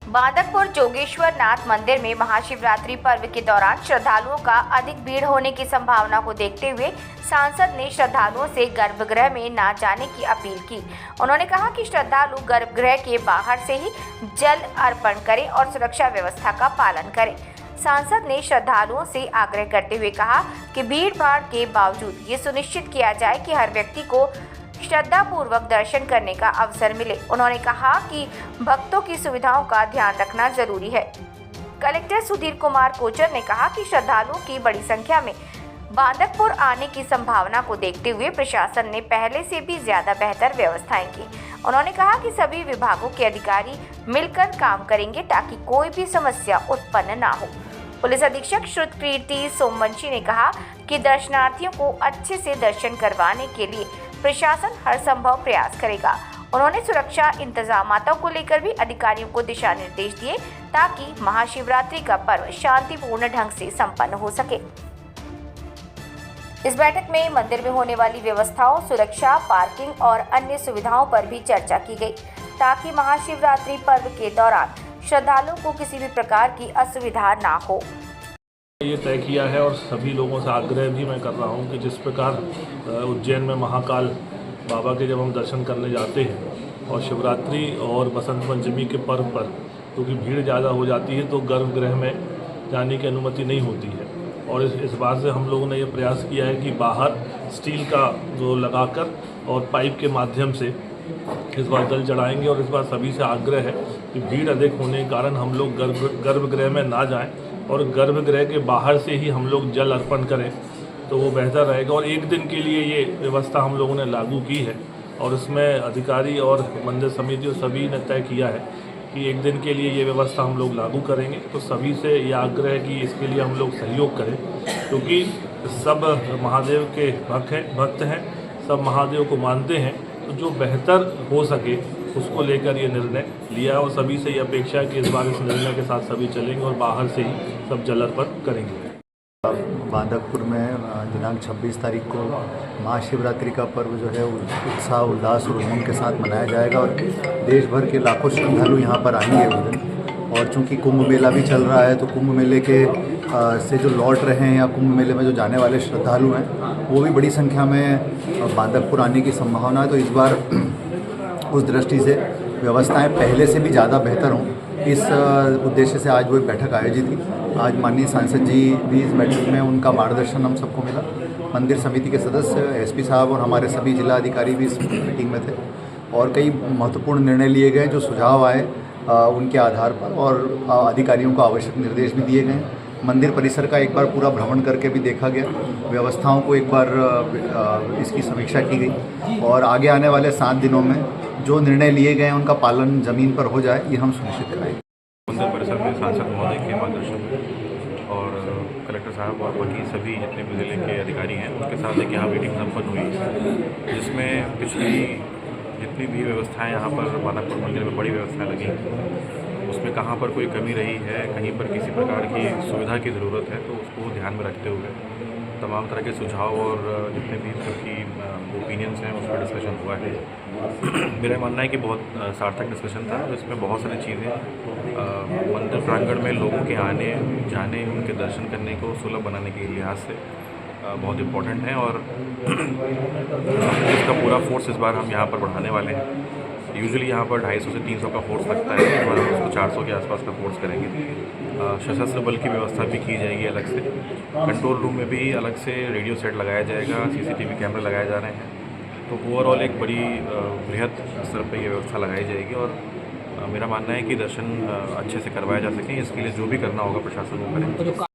बांदकपुर जोगेश्वर नाथ मंदिर में महाशिवरात्रि पर्व के दौरान श्रद्धालुओं का अधिक भीड़ होने की संभावना को देखते हुए सांसद ने श्रद्धालुओं से गर्भगृह में न जाने की अपील की। उन्होंने कहा कि श्रद्धालु गर्भगृह के बाहर से ही जल अर्पण करें और सुरक्षा व्यवस्था का पालन करें। सांसद ने श्रद्धालुओं से आग्रह करते हुए कहा कि भीड़ भाड़ के बावजूद ये सुनिश्चित किया जाए कि हर व्यक्ति को श्रद्धापूर्वक दर्शन करने का अवसर मिले। उन्होंने कहा कि भक्तों की सुविधाओं का ध्यान रखना जरूरी है। कलेक्टर सुधीर कुमार कोचर ने कहा कि श्रद्धालुओं की बड़ी संख्या में बांदकपुर आने की संभावना को देखते हुए प्रशासन ने पहले से भी ज्यादा बेहतर व्यवस्थाएं की। उन्होंने कहा कि सभी विभागों के अधिकारी मिलकर काम करेंगे ताकि कोई भी समस्या उत्पन्न न हो। पुलिस अधीक्षक श्रुतकीर्ति सोमवंशी ने कहा कि दर्शनार्थियों को अच्छे से दर्शन करवाने के लिए प्रशासन हर संभव प्रयास करेगा। उन्होंने सुरक्षा इंतजामातों को लेकर भी अधिकारियों को दिशा निर्देश दिए ताकि महाशिवरात्रि का पर्व शांतिपूर्ण ढंग से संपन्न हो सके। इस बैठक में मंदिर में होने वाली व्यवस्थाओं, सुरक्षा, पार्किंग और अन्य सुविधाओं पर भी चर्चा की गई ताकि महाशिवरात्रि पर्व के दौरान श्रद्धालुओं को किसी भी प्रकार की असुविधा ना हो। ये तय किया है और सभी लोगों से आग्रह भी मैं कर रहा हूँ कि जिस प्रकार उज्जैन में महाकाल बाबा के जब हम दर्शन करने जाते हैं और शिवरात्रि और बसंत पंचमी के पर्व पर क्योंकि भीड़ ज़्यादा हो जाती है तो गर्भगृह में जाने की अनुमति नहीं होती है। और इस बात से हम लोगों ने ये प्रयास किया है कि बाहर स्टील का जो लगाकर और पाइप के माध्यम से इस बार जल चढ़ाएंगे। और इस बार सभी से आग्रह है कि भीड़ अधिक होने के कारण हम लोग गर्भगृह में ना जाएं और गर्भगृह के बाहर से ही हम लोग जल अर्पण करें तो वो बेहतर रहेगा। और एक दिन के लिए ये व्यवस्था हम लोगों ने लागू की है और इसमें अधिकारी और मंदिर समिति और सभी ने तय किया है कि एक दिन के लिए ये व्यवस्था हम लोग लागू करेंगे। तो सभी से ये आग्रह है कि इसके लिए हम लोग सहयोग करें क्योंकि सब महादेव के भक्त हैं, सब महादेव को मानते हैं। तो जो बेहतर हो सके उसको लेकर ये निर्णय लिया और सभी से ये अपेक्षा है कि इस बार इस निर्णय के साथ सभी चलेंगे और बाहर से ही सब जल अर्पण करेंगे। बांदकपुर में दिनांक 26 तारीख को महाशिवरात्रि का पर्व जो है उत्साह, उल्लास और उमंग के साथ मनाया जाएगा और देश भर के लाखों श्रद्धालु यहाँ पर आएंगे उस दिन। और चूँकि कुंभ मेला भी चल रहा है तो कुंभ मेले के से जो लौट रहे हैं या कुंभ मेले में जो जाने वाले श्रद्धालु हैं वो भी बड़ी संख्या में बांदकपुर आने की संभावना है। तो इस बार उस दृष्टि से व्यवस्थाएं पहले से भी ज़्यादा बेहतर हों, इस उद्देश्य से आज वो बैठक आयोजित की। आज माननीय सांसद जी भी इस बैठक में, उनका मार्गदर्शन हम सबको मिला। मंदिर समिति के सदस्य, एसपी साहब और हमारे सभी जिला अधिकारी भी इस मीटिंग में थे और कई महत्वपूर्ण निर्णय लिए गए जो सुझाव आए उनके आधार पर और अधिकारियों को आवश्यक निर्देश भी दिए गए। मंदिर परिसर का एक बार पूरा भ्रमण करके भी देखा गया, व्यवस्थाओं को एक बार इसकी समीक्षा की गई और आगे आने वाले 7 दिनों में जो निर्णय लिए गए हैं उनका पालन ज़मीन पर हो जाए, ये हम सुनिश्चित कराएंगे। मंदिर परिसर में सांसद महोदय के मार्गदर्शन में और कलेक्टर साहब और बाकी सभी जितने भी जिले के अधिकारी हैं उनके साथ एक यहाँ मीटिंग संपन्न हुई जिसमें पिछली जितनी भी व्यवस्थाएं यहाँ पर बांदकपुर मंदिर में बड़ी व्यवस्थाएं लगी उसमें कहाँ पर कोई कमी रही है, कहीं पर किसी प्रकार की सुविधा की ज़रूरत है तो उसको ध्यान में रखते हुए तमाम तरह के सुझाव और जितने भी सबकी ओपिनियंस हैं उस पर डिस्कशन हुआ है। मेरा मानना है कि बहुत सार्थक डिस्कशन था। इसमें बहुत सारी चीज़ें मंदिर प्रांगण में लोगों के आने जाने, उनके दर्शन करने को सुलभ बनाने के लिहाज से बहुत इम्पोर्टेंट है और इसका पूरा फोर्स इस बार हम यहाँ पर बढ़ाने वाले हैं। यूजुअली यहाँ पर 250 से 300 का फोर्स लगता है, इस बार हम उसको 400 के आसपास का फोर्स करेंगे। सशस्त्र बल की व्यवस्था भी की जाएगी अलग से, कंट्रोल रूम में भी अलग से रेडियो सेट लगाया जाएगा, CCTV कैमरे लगाए जा रहे हैं। तो ओवरऑल एक बड़ी बृहद स्तर पर यह व्यवस्था लगाई जाएगी और मेरा मानना है कि दर्शन अच्छे से करवाया जा सके। इसके लिए जो भी करना होगा प्रशासन को करें।